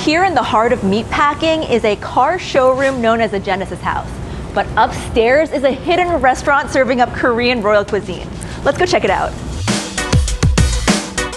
Here in the heart of meatpacking is a car showroom known as the Genesis House. But upstairs is a hidden restaurant serving up Korean royal cuisine. Let's go check it out.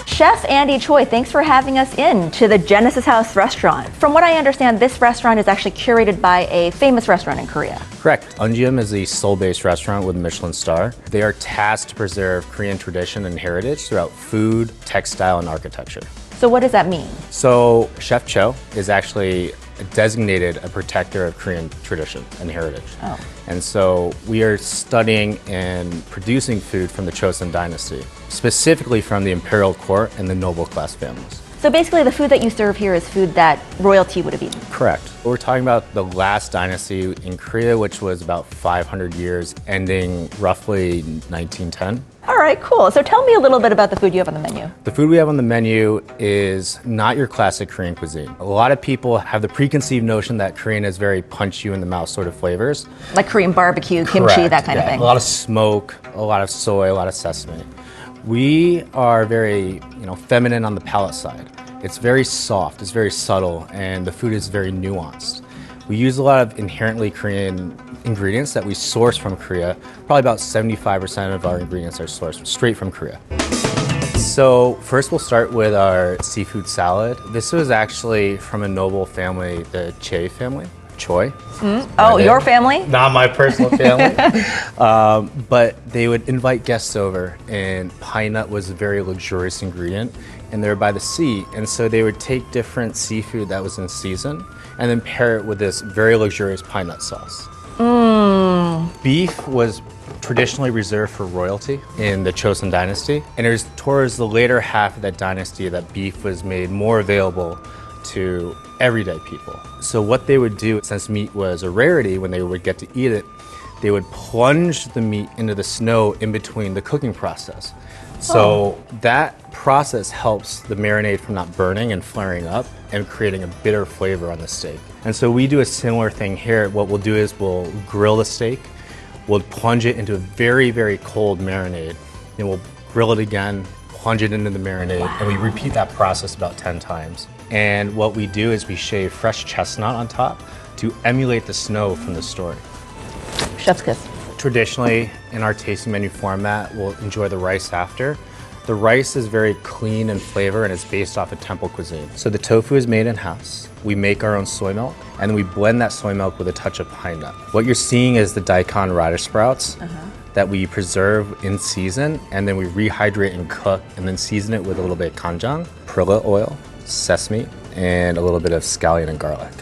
Chef Andy Choi, thanks for having us in to the Genesis House restaurant. From what I understand, this restaurant is actually curated by a famous restaurant in Korea. Correct. Onjium is a Seoul-based restaurant with a Michelin-starred. They are tasked to preserve Korean tradition and heritage throughout food, textile, and architecture. So what does that mean? So Chef Cho is actually designated a protector of Korean tradition and heritage. Oh. And so we are studying and producing food from the Chosun dynasty, specifically from the imperial court and the noble class families. So basically the food that you serve here is food that royalty would have eaten? Correct. We're talking about the last dynasty in Korea, which was about 500 years, ending roughly 1910. All right, cool. So tell me a little bit about the food you have on the menu. The food we have on the menu is not your classic Korean cuisine. A lot of people have the preconceived notion that Korean is very punch you in the mouth sort of flavors. Like Korean barbecue, kimchi, Correct. that kind of thing. A lot of smoke, a lot of soy, a lot of sesame. We are very, feminine on the palate side. It's very soft, it's very subtle, and the food is very nuanced. We use a lot of inherently Korean ingredients that we source from Korea. Probably about 75% of our ingredients are sourced straight from Korea. So first we'll start with our seafood salad. This was actually from a noble family, the Choi family. Choi. Oh, your family? Not my personal family. But they would invite guests over, and pine nut was a very luxurious ingredient, and they were by the sea. And so they would take different seafood that was in season and then pair it with this very luxurious pine nut sauce. Beef was traditionally reserved for royalty in the Chosun dynasty, and it was towards the later half of that dynasty that beef was made more available to everyday people. So what they would do, since meat was a rarity when they would get to eat it, they would plunge the meat into the snow in between the cooking process. So that process helps the marinade from not burning and flaring up and creating a bitter flavor on the steak. And so we do a similar thing here. What we'll do is we'll grill the steak, we'll plunge it into a very, very cold marinade, then we'll grill it again, plunge it into the marinade, and we repeat that process about 10 times. And what we do is we shave fresh chestnut on top to emulate the snow from the story. Chef's kiss. Traditionally, in our tasting menu format, we'll enjoy the rice after. The rice is very clean in flavor and it's based off of temple cuisine. So the tofu is made in-house. We make our own soy milk, and then we blend that soy milk with a touch of pine nut. What you're seeing is the daikon radish sprouts that we preserve in season, and then we rehydrate and cook, and then season it with a little bit of kanjang, perilla oil, sesame, and a little bit of scallion and garlic.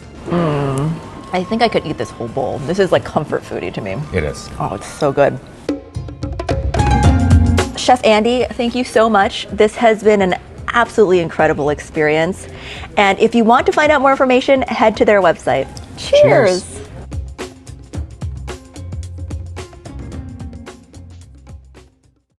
I think I could eat this whole bowl. This is like comfort foodie to me. It is. Oh, it's so good. Chef Andy, thank you so much. This has been an absolutely incredible experience. And if you want to find out more information, head to their website. Cheers.